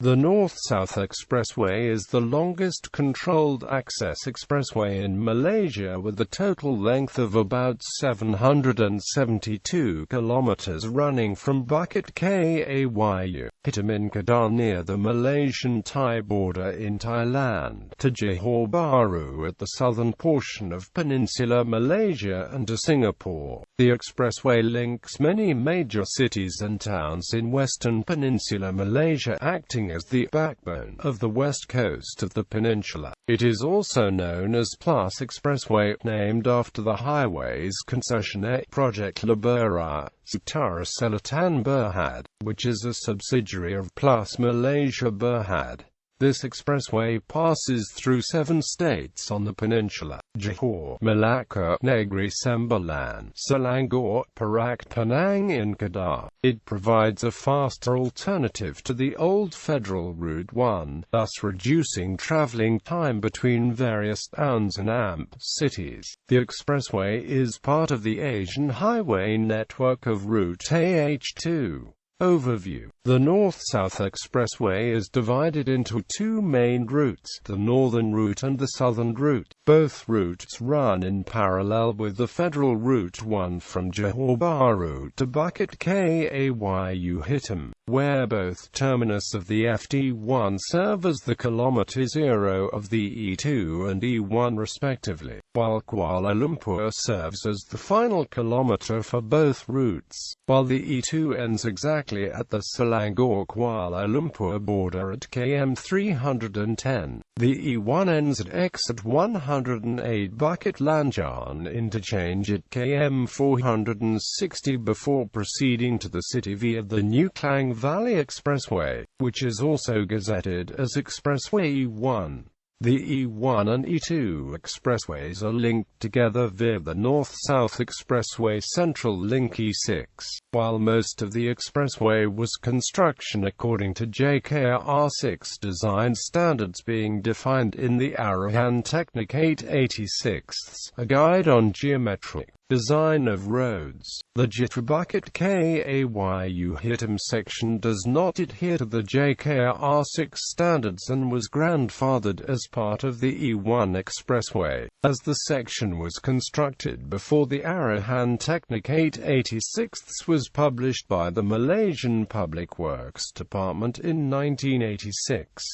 The North-South Expressway is the longest controlled-access expressway in Malaysia with a total length of about 772 kilometers running from Bukit Kayu Hitam in Kedah near the Malaysian-Thai border in Thailand, to Johor Bahru at the southern portion of Peninsular Malaysia and to Singapore. The expressway links many major cities and towns in western Peninsular Malaysia, acting as the backbone of the west coast of the peninsula. It is also known as PLUS Expressway, named after the highway's concessionaire Projek Lebuhraya, Utara Selatan Berhad, which is a subsidiary of PLUS Malaysia Berhad. This expressway passes through 7 states on the peninsula: Johor, Malacca, Negeri Sembilan, Selangor, Perak, Penang and Kedah. It provides a faster alternative to the old Federal Route 1, thus reducing travelling time between various towns and AMP cities. The expressway is part of the Asian highway network of Route AH2. Overview. The North-South Expressway is divided into 2 main routes, the northern route and the southern route. Both routes run in parallel with the Federal Route 1 from Johor Bahru to Bukit Kayu Hitam, where both terminus of the FD1 serve as the kilometre zero of the E2 and E1 respectively, while Kuala Lumpur serves as the final kilometre for both routes. While the E2 ends exactly at the Selangor-Kuala Lumpur border at km 310, the E1 ends at exit 108 Bukit Lanjan interchange at km 460 before proceeding to the city via the New Klang Valley Expressway, which is also gazetted as Expressway E1. The E1 and E2 expressways are linked together via the North-South Expressway Central Link E6. While most of the expressway was construction according to JKR6 design standards being defined in the Arahan Technic 886, a guide on geometric design of roads, the Bukit Kayu Hitam section does not adhere to the JKR6 standards and was grandfathered as part of the E1 expressway, as the section was constructed before the Arahan Technic 886 was published by the Malaysian Public Works Department in 1986.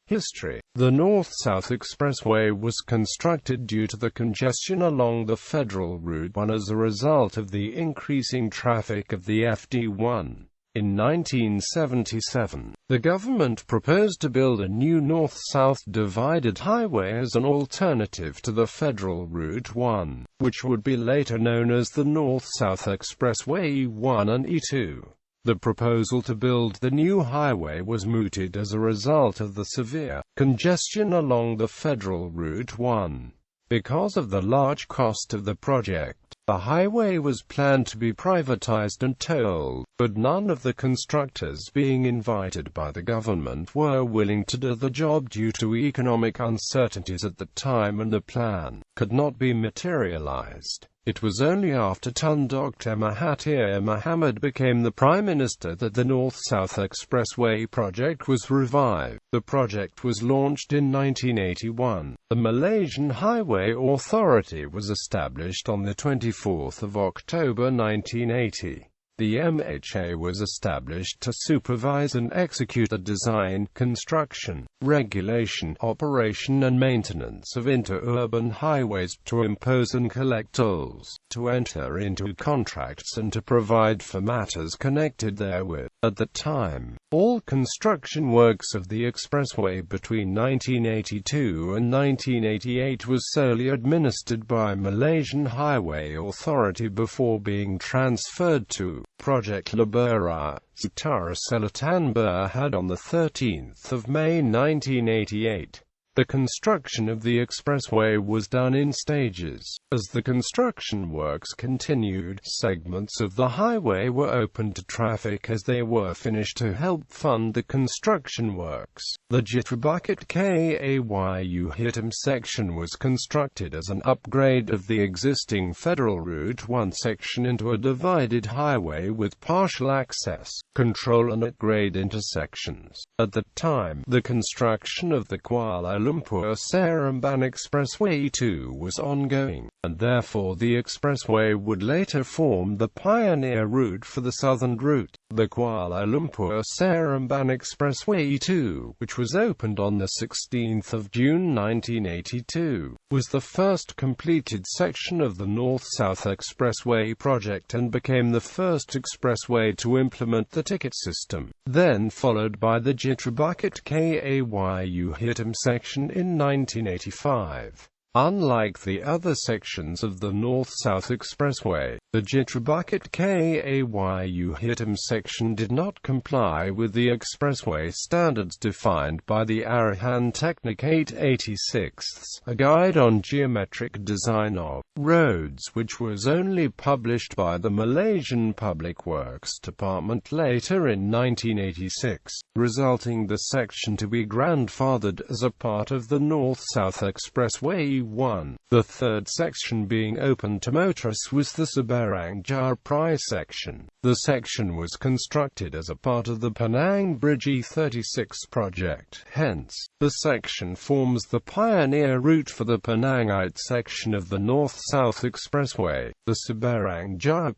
History. The North-South Expressway was constructed due to the congestion along the Federal Route 1 as a result of the increasing traffic of the FD1. In 1977, the government proposed to build a new north-south divided highway as an alternative to the Federal Route 1, which would be later known as the North-South Expressway E1 and E2. The proposal to build the new highway was mooted as a result of the severe congestion along the Federal Route 1. Because of the large cost of the project, the highway was planned to be privatized and tolled, but none of the constructors being invited by the government were willing to do the job due to economic uncertainties at the time, and the plan could not be materialized. It was only after Tun Dr. Mahathir Mohamad became the Prime Minister that the North-South Expressway project was revived. The project was launched in 1981. The Malaysian Highway Authority was established on the 24th of October 1980. The MHA was established to supervise and execute the design, construction, regulation, operation and maintenance of interurban highways, to impose and collect tolls, to enter into contracts and to provide for matters connected therewith. At the time, all construction works of the expressway between 1982 and 1988 was solely administered by Malaysian Highway Authority before being transferred to Projek Lebuhraya, Utara Selatan Berhad on 13 May 1988. The construction of the expressway was done in stages. As the construction works continued, segments of the highway were opened to traffic as they were finished to help fund the construction works. The Bukit Kayu Hitam section was constructed as an upgrade of the existing Federal Route 1 section into a divided highway with partial access, control and at-grade intersections. At the time, the construction of the Kuala Lumpur-Seremban Expressway 2 was ongoing, and therefore the expressway would later form the pioneer route for the southern route. The Kuala Lumpur-Seremban Expressway 2, which was opened on 16 June 1982, was the first completed section of the North-South Expressway project and became the first expressway to implement the ticket system, then followed by the Bukit Kayu Hitam section in 1985. Unlike the other sections of the North-South Expressway, the Bukit Kayu Hitam section did not comply with the expressway standards defined by the Arahan Technic 886, a guide on geometric design of roads which was only published by the Malaysian Public Works Department later in 1986, resulting the section to be grandfathered as a part of the North-South Expressway 1. The third section being open to motorists was the Seberang Jaya section. The section was constructed as a part of the Penang Bridge E36 project. Hence, the section forms the pioneer route for the Penang-It section of the North-South Expressway. The Seberang Jaya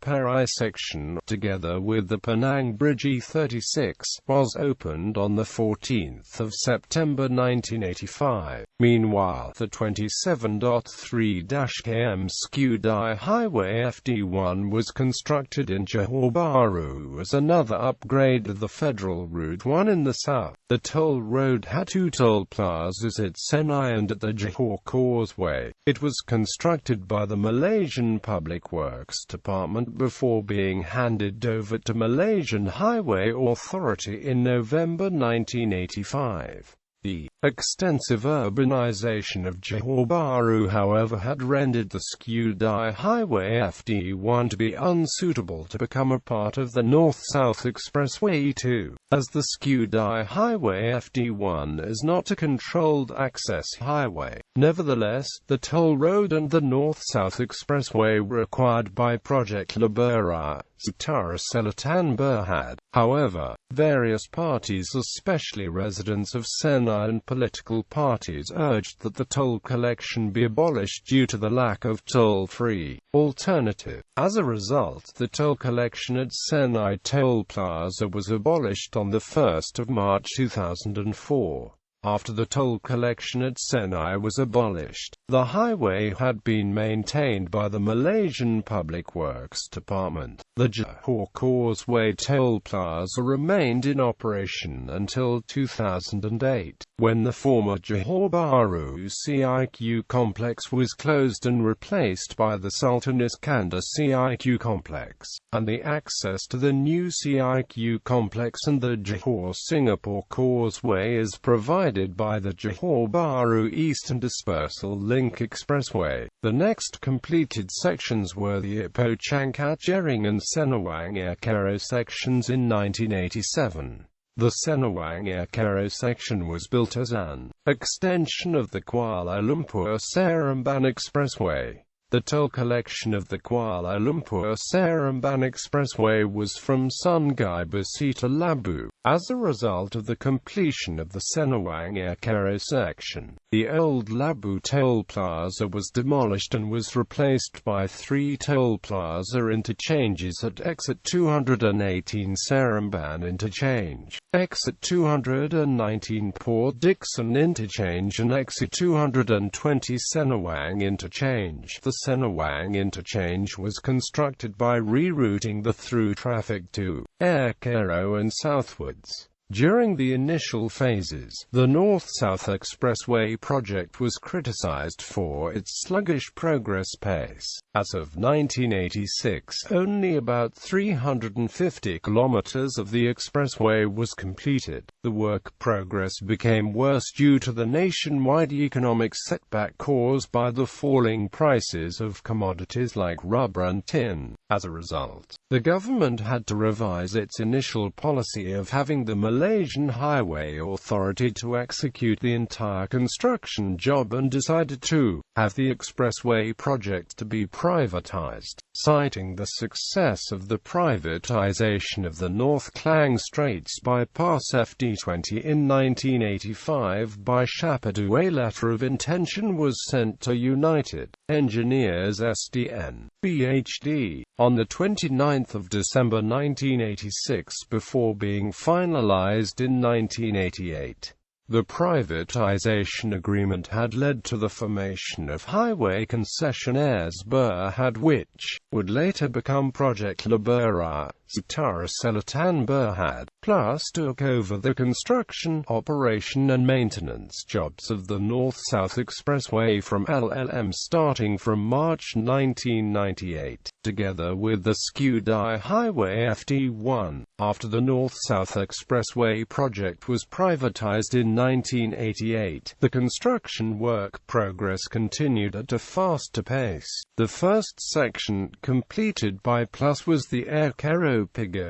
section, together with the Penang Bridge E36, was opened on 14 September 1985. Meanwhile, the 27.3 km Skudai Highway FD1 was constructed in Johor Bahru as another upgrade of the Federal Route 1 in the south. The toll road had two toll plazas at Senai and at the Johor Causeway. It was constructed by the Malaysian Public Works Department before being handed over to Malaysian Highway Authority in November 1985. The extensive urbanization of Johor Bahru, however, had rendered the Skudai Highway FD1 to be unsuitable to become a part of the North-South Expressway 2, as the Skudai Highway FD1 is not a controlled access highway. Nevertheless, the toll road and the North-South Expressway were acquired by Projek Lebuhraya, Utara Selatan Berhad. However, various parties, especially residents of Senai and political parties, urged that the toll collection be abolished due to the lack of toll-free alternative. As a result, the toll collection at Senai Toll Plaza was abolished on 1 March 2004. After the toll collection at Senai was abolished, the highway had been maintained by the Malaysian Public Works Department. The Johor Causeway Toll Plaza remained in operation until 2008, when the former Johor Bahru CIQ complex was closed and replaced by the Sultan Iskandar CIQ complex, and the access to the new CIQ complex and the Johor-Singapore Causeway is provided by the Johor Bahru Eastern Dispersal Link Expressway. The next completed sections were the Ipoh Changkat Jering and Senawang Air sections in 1987. The Senawang Air section was built as an extension of the Kuala Lumpur-Seremban Expressway. The toll collection of the Kuala Lumpur-Seremban Expressway was from Sungai Besi to Labu. As a result of the completion of the Senawang Air section, the old Labu Toll Plaza was demolished and was replaced by 3 toll plaza interchanges at Exit 218 Seremban Interchange, Exit 219 Port Dickson Interchange and Exit 220 Senawang Interchange. The Senawang Interchange was constructed by rerouting the through traffic to Air Cairo and southwards. During the initial phases, the North-South Expressway project was criticized for its sluggish progress pace. As of 1986, only about 350 kilometers of the expressway was completed. The work progress became worse due to the nationwide economic setback caused by the falling prices of commodities like rubber and tin. As a result, the government had to revise its initial policy of having the Malaysian Highway Authority to execute the entire construction job and decided to have the expressway project to be privatized, citing the success of the privatization of the North Klang Straits Bypass FD20 in 1985 by Shapadu. A letter of intention was sent to United Engineers SDN, PhD, on the 29th of December 1986 before being finalized in 1988. The privatization agreement had led to the formation of highway concessionaires Berhad, which would later become Projek Lebuhraya. Utara Selatan Berhad PLUS took over the construction, operation and maintenance jobs of the North-South Expressway from LLM starting from March 1998, together with the Skudai Highway FD1. After the North-South Expressway project was privatized in 1988, the construction work progress continued at a faster pace. The first section completed by PLUS was the Carriageways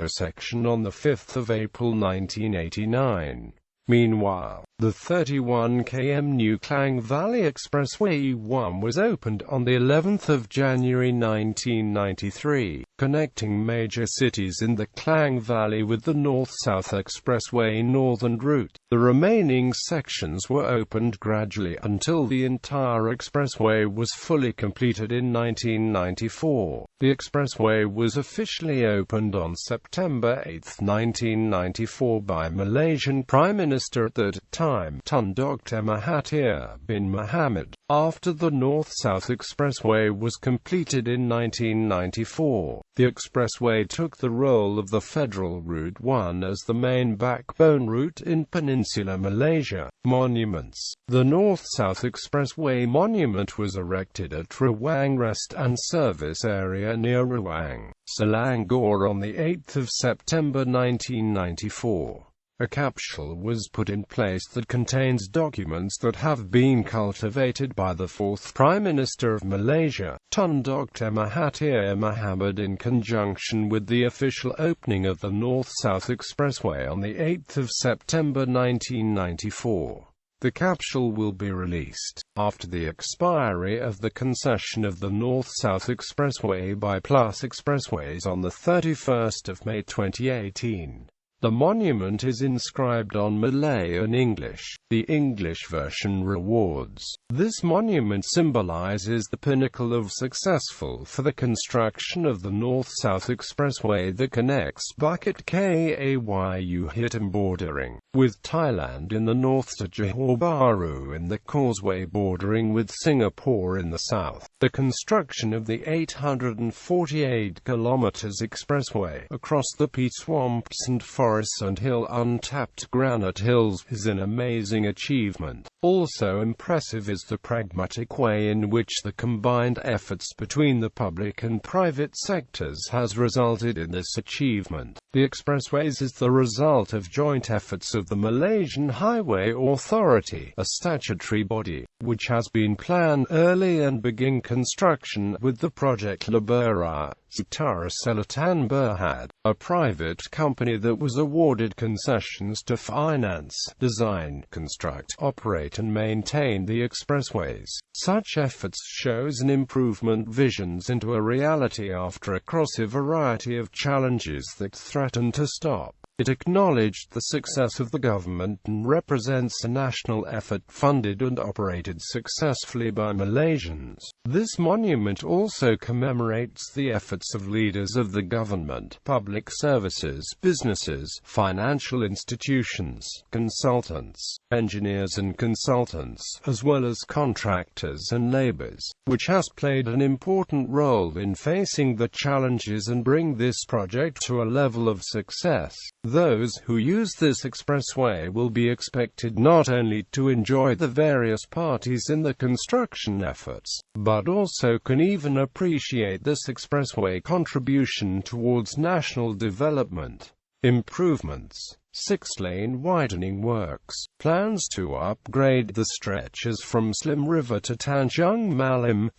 section on 5 April 1989. Meanwhile, the 31 km New Klang Valley Expressway 1 was opened on the 11th of January 1993, connecting major cities in the Klang Valley with the North-South Expressway northern route. The remaining sections were opened gradually until the entire expressway was fully completed in 1994. The expressway was officially opened on September 8, 1994 by Malaysian Prime Minister at that time, Tun Dr. Mahathir bin Mohamad. After the North-South Expressway was completed in 1994, the expressway took the role of the Federal Route 1 as the main backbone route in Peninsular Malaysia. Monuments. The North-South Expressway monument was erected at Ruang Rest and Service Area near Ruang, Selangor on 8 September 1994. A capsule was put in place that contains documents that have been cultivated by the fourth Prime Minister of Malaysia, Tun Dr. Mahathir Mohamad, in conjunction with the official opening of the North-South Expressway on 8 September 1994. The capsule will be released after the expiry of the concession of the North-South Expressway by PLUS Expressways on 31 May 2018. The monument is inscribed on Malay and English. The English version rewards. This monument symbolizes the pinnacle of successful for the construction of the North-South Expressway that connects Bukit Kayu Hitam bordering with Thailand in the north to Johor Bahru in the causeway bordering with Singapore in the south. The construction of the 848 km expressway across the peat swamps and forests and untapped granite hills is an amazing achievement. Also impressive is the pragmatic way in which the combined efforts between the public and private sectors has resulted in this achievement. The expressways is the result of joint efforts of the Malaysian Highway Authority, a statutory body, which has been planned early and begin construction with the Projek Lebuhraya. Utara Selatan Berhad, a private company that was awarded concessions to finance, design, construct, operate and maintain the expressways. Such efforts shows an improvement visions into a reality after across a variety of challenges that threaten to stop. It acknowledged the success of the government and represents a national effort funded and operated successfully by Malaysians. This monument also commemorates the efforts of leaders of the government, public services, businesses, financial institutions, consultants, engineers and consultants, as well as contractors and labourers, which has played an important role in facing the challenges and bring this project to a level of success. Those who use this expressway will be expected not only to enjoy the various parties in the construction efforts, but also can even appreciate this expressway contribution towards national development. Improvements. 6-lane widening works. Plans to upgrade the stretches from Slim River to Tanjung Malim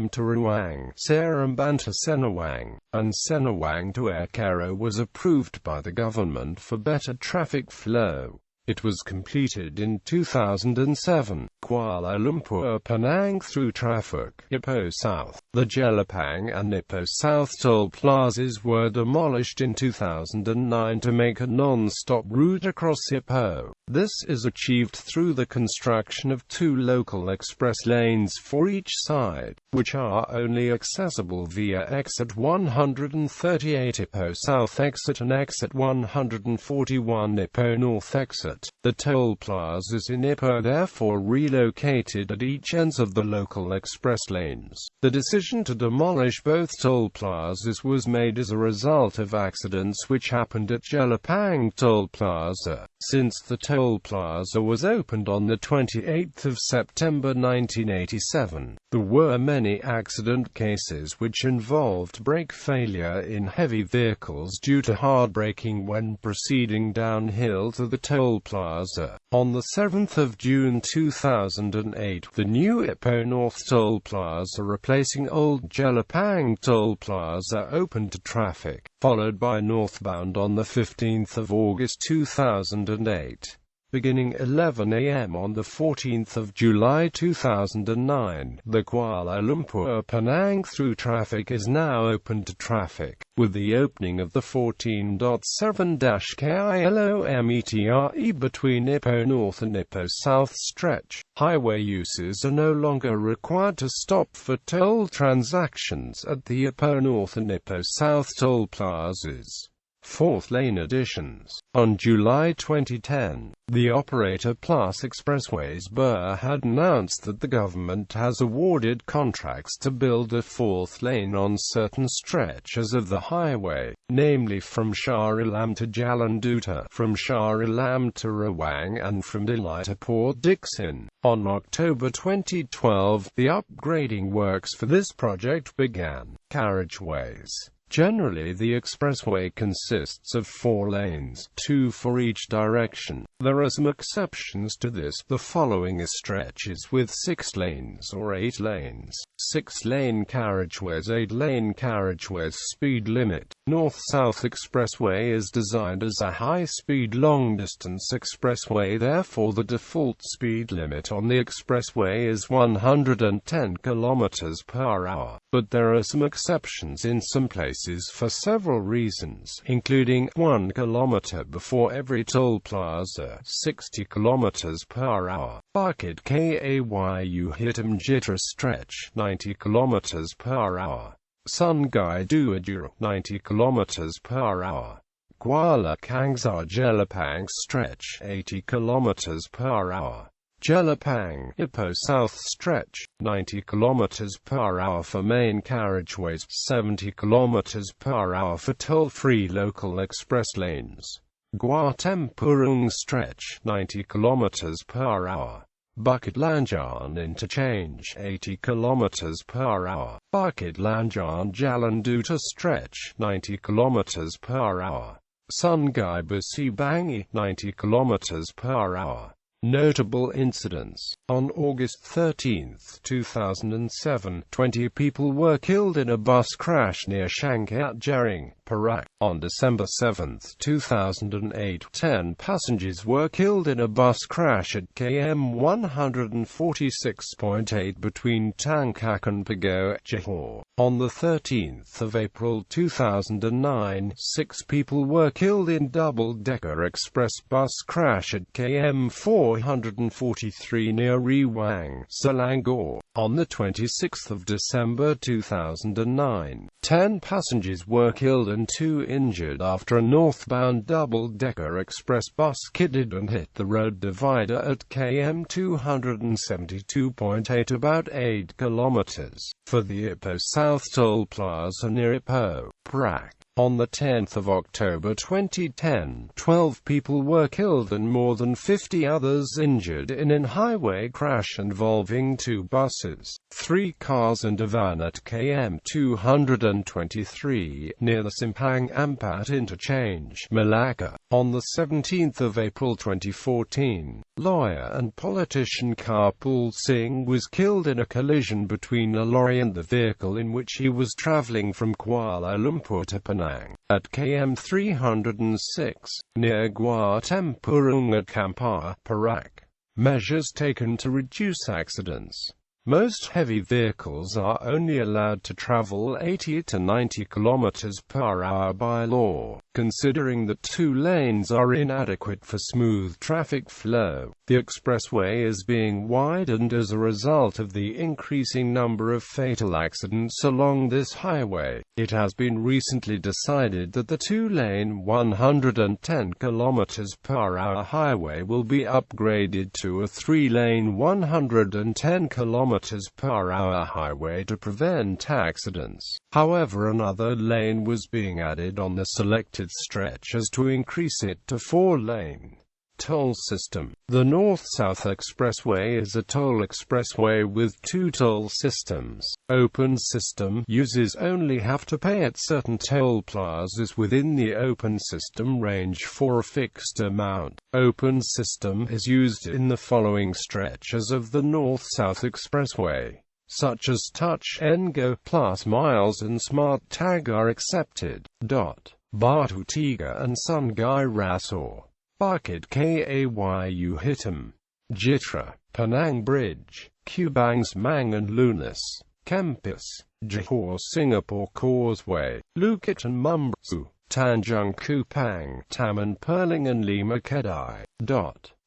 to Ruang, Seremban to Senawang, and Senawang to Air Karo was approved by the government for better traffic flow. It was completed in 2007. Kuala Lumpur Penang through traffic. Ipoh South. The Jelapang and Ipoh South toll plazas were demolished in 2009 to make a non-stop route across Ipoh. This is achieved through the construction of 2 local express lanes for each side, which are only accessible via exit 138 Ipoh South exit and exit 141 Ipoh North exit. The toll plazas in Ipoh therefore relocated at each ends of the local express lanes. The decision to demolish both toll plazas was made as a result of accidents which happened at Jelapang Toll Plaza. Since the toll plaza was opened on the 28th of September 1987, there were many accident cases which involved brake failure in heavy vehicles due to hard braking when proceeding downhill to the toll plaza. On the 7th of June 2008, the new Ipoh North Toll Plaza replacing old Jelapang Toll Plaza opened to traffic, followed by northbound on the 15th of August 2008. Beginning 11 a.m. on the 14th of July 2009, the Kuala Lumpur Penang through traffic is now open to traffic, with the opening of the 14.7-kilometre between Ipoh North and Ipoh South stretch. Highway users are no longer required to stop for toll transactions at the Ipoh North and Ipoh South toll plazas. 4th lane additions. On July 2010, the operator PLUS Expressways Berhad announced that the government has awarded contracts to build a 4th lane on certain stretches of the highway, namely from Shah Alam to Jalan Duta, from Shah Alam to Ruang and from Dili to Port Dickson. On October 2012, the upgrading works for this project began. Carriageways. Generally, the expressway consists of 4 lanes, 2 for each direction. There are some exceptions to this. The following are stretches with 6 lanes or 8 lanes. 6-lane carriageways, 8-lane carriageways. Speed limit. North-South Expressway is designed as a high-speed long-distance expressway, therefore the default speed limit on the expressway is 110 km per hour. But there are some exceptions in some places for several reasons, including 1 km before every toll plaza, 60 km per hour. Bukit Kayu Hitam Jitra stretch, 90 km per hour. Sungai Dua Jurong, 90 km per hour. Kuala Kangsar Jelapang stretch, 80 km per hour. Jelapang Ipoh South stretch, 90 km per hour for main carriageways, 70 km per hour for toll-free local express lanes. Gua Tempurung stretch, 90 km per hour. Bukit Lanjan interchange, 80 km per hour. Bukit Lanjan Jalan Duta stretch, 90 km per hour. Sungai Besi Bangi, 90 km per hour. Notable incidents. On August 13, 2007, 20 people were killed in a bus crash near Shankiat Jaring, Perak. On December 7, 2008, 10 passengers were killed in a bus crash at km 146.8 between Tangkak and Pagoh, Johor. On the 13th of April 2009, 6 people were killed in double-decker express bus crash at km 443 near Ruang, Selangor. On the 26th of December 2009, 10 passengers were killed and 2 injured after a northbound double-decker express bus skidded and hit the road divider at km 272.8, about 8 kilometers. For the Ipoh South Toll Plaza near Ipoh, Perak, On 10 October 2010, 12 people were killed and more than 50 others injured in an highway crash involving 2 buses, 3 cars and a van at km 223, near the Simpang Ampat interchange, Malacca. On 17 April 2014, lawyer and politician Karpal Singh was killed in a collision between a lorry and the vehicle in which he was travelling from Kuala Lumpur to Penang. At km 306, near Gua Tempurung at Kampar, Perak. Measures taken to reduce accidents. Most heavy vehicles are only allowed to travel 80 to 90 km per hour by law, considering that 2 lanes are inadequate for smooth traffic flow. The expressway is being widened as a result of the increasing number of fatal accidents along this highway. It has been recently decided that the 2-lane 110 km per hour highway will be upgraded to a 3-lane 110 km per hour highway to prevent accidents. However, another lane was being added on the selected stretch as to increase it to 4-lane. Toll system. The North-South Expressway is a toll expressway with 2 toll systems. Open system users only have to pay at certain toll plazas within the open system range for a fixed amount. Open system is used in the following stretches of the North-South Expressway, such as Touch and Go, PLUS Miles and Smart Tag are accepted. Batu Tiga and Sungai Rasor. Bukit Kayu Hitam, Jitra, Penang Bridge, Kubang Semang and Lunas, Kempis, Johor Singapore Causeway, Lukit and Mumbrsu, Tanjung Kupang, Taman Perling and Lima Kedai.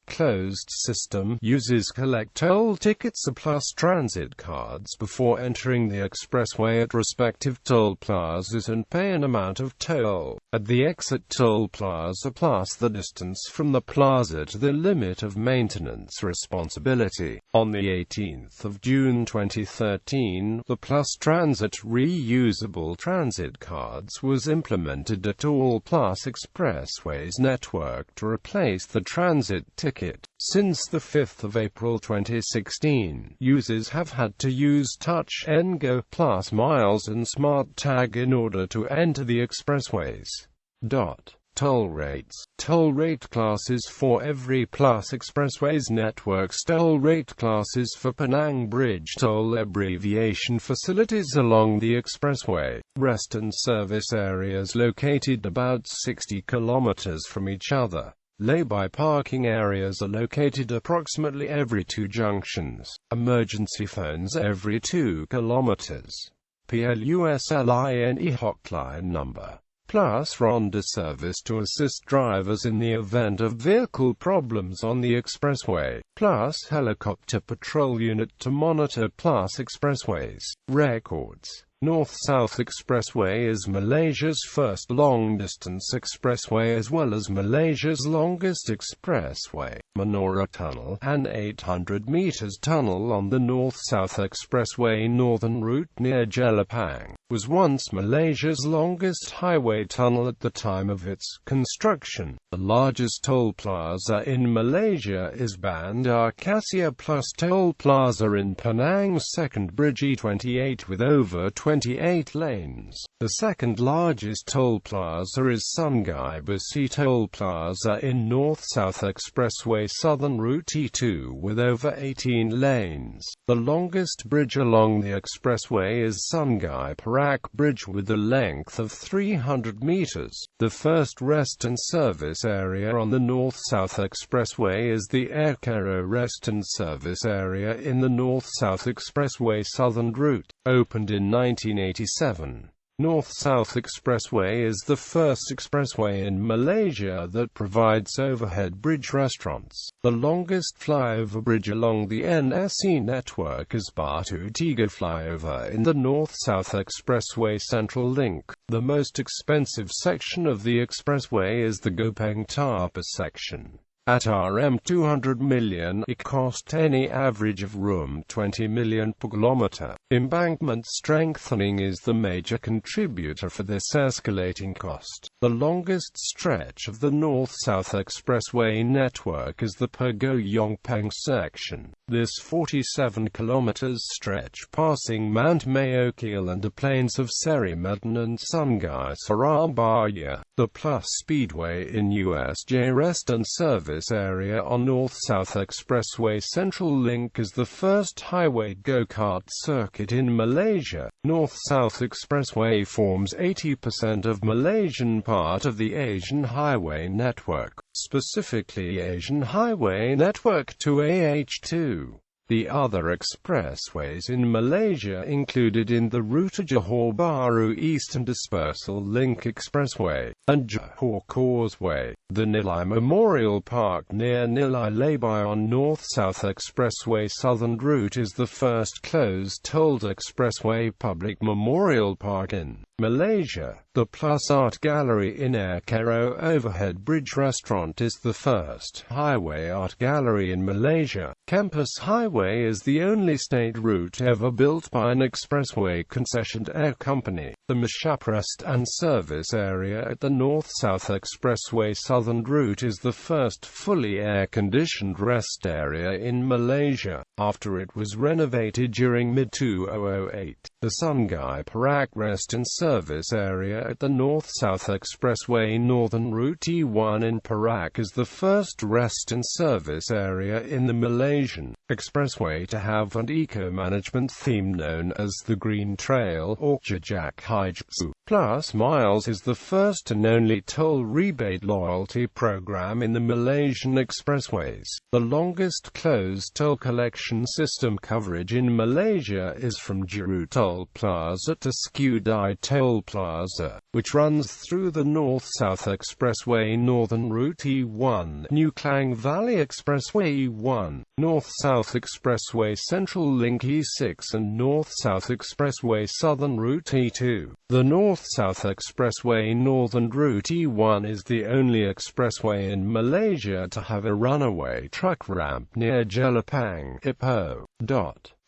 Closed system users collect toll tickets or PLUS transit cards before entering the expressway at respective toll plazas and pay an amount of toll. At the exit toll plaza plus the distance from the plaza to the limit of maintenance responsibility. On the 18th of June 2013, the PLUS Transit reusable transit cards was implemented at all PLUS Expressways network to replace the transit ticket. Since the 5th of April 2016, users have had to use Touch and Go, PLUS Miles and Smart Tag in order to enter the expressways. Toll rates. Toll rate classes for every PLUS Expressways network's toll rate classes for Penang Bridge toll abbreviation facilities along the expressway. Rest and service areas located about 60 kilometers from each other. Lay-by parking areas are located approximately every 2 junctions. Emergency phones every 2 kilometers. PLUS Line hotline number. PLUS Ronda service to assist drivers in the event of vehicle problems on the expressway. PLUS helicopter patrol unit to monitor PLUS Expressways. Records. North-South Expressway is Malaysia's first long-distance expressway as well as Malaysia's longest expressway. Menora Tunnel, an 800 meters tunnel on the North-South Expressway northern route near Jelapang, was once Malaysia's longest highway tunnel at the time of its construction. The largest toll plaza in Malaysia is Bandar Kasia Plus Toll Plaza in Penang's second bridge E28 with over 28 lanes. The second largest toll plaza is Sungai Besi Toll Plaza in North-South Expressway southern route E2 with over 18 lanes. The longest bridge along the expressway is Sungai Perak Bridge with a length of 300 meters. The first rest and service area on the North-South Expressway is the Ekero Rest and Service Area in the North-South Expressway southern route, opened in 1987. North-South Expressway is the first expressway in Malaysia that provides overhead bridge restaurants. The longest flyover bridge along the NSE network is Batu Tiga flyover in the North-South Expressway Central Link. The most expensive section of the expressway is the Gopeng Tapa section. At Rm 200 million, it cost any average of Rs 20 million per kilometre. Embankment strengthening is the major contributor for this escalating cost. The longest stretch of the North-South Expressway network is the Pergo-Yongpang section. This 47 km stretch passing Mount Mayokil and the plains of Seri Medan and Sungai Surabaya. The PLUS Speedway in USJ Rest and Service Area on North-South Expressway Central Link is the first highway go-kart circuit in Malaysia. North-South Expressway forms 80% of Malaysian part of the Asian Highway Network, specifically Asian Highway Network 2AH2. The other expressways in Malaysia included in the route are Johor Bahru Eastern Dispersal Link Expressway, and Johor Causeway. The Nilai Memorial Park near Nilai Labai on North-South Expressway Southern Route is the first closed-tolled expressway public memorial park in Malaysia. The PLUS Art Gallery in Air Kero Overhead Bridge Restaurant is the first highway art gallery in Malaysia. Campus Highway is the only state route ever built by an expressway concessionaire company. The Mashap Rest and Service Area at the North-South Expressway Southern Route is the first fully air-conditioned rest area in Malaysia, after it was renovated during mid-2008. The Sungai Perak Rest and Service Area at the North-South Expressway Northern Route E1 in Perak is the first rest and service area in the Malaysian Expressway to have an eco-management theme known as the Green Trail or Jejak Hijau. PLUS Miles is the first and only toll rebate loyalty program in the Malaysian expressways. The longest closed toll collection system coverage in Malaysia is from Jeru Toll Plaza to Skudai Toll Plaza, which runs through the North-South Expressway Northern Route E1, New Klang Valley Expressway E1, North-South Expressway Central Link E6 and North-South Expressway Southern Route E2. The North-South Expressway Northern Route E1 is the only expressway in Malaysia to have a runaway truck ramp near Jelapang, Ipoh.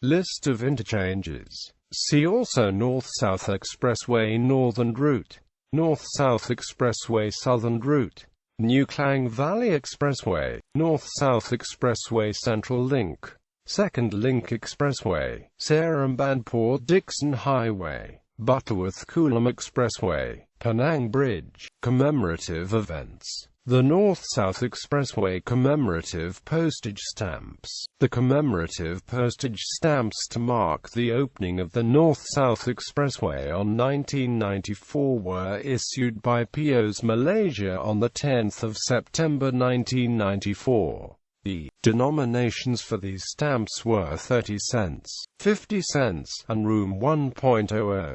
List of interchanges. See also North-South Expressway Northern Route, North-South Expressway Southern Route, New Klang Valley Expressway, North-South Expressway Central Link, Second Link Expressway, Seremban Port Dickson Highway, Butterworth Kulam Expressway, Penang Bridge. Commemorative events. The North-South Expressway commemorative postage stamps. The commemorative postage stamps to mark the opening of the North-South Expressway on 1994 were issued by PLUS Malaysia on the 10th of September 1994. The denominations for these stamps were 30 cents, 50 cents, and Rs 1.00.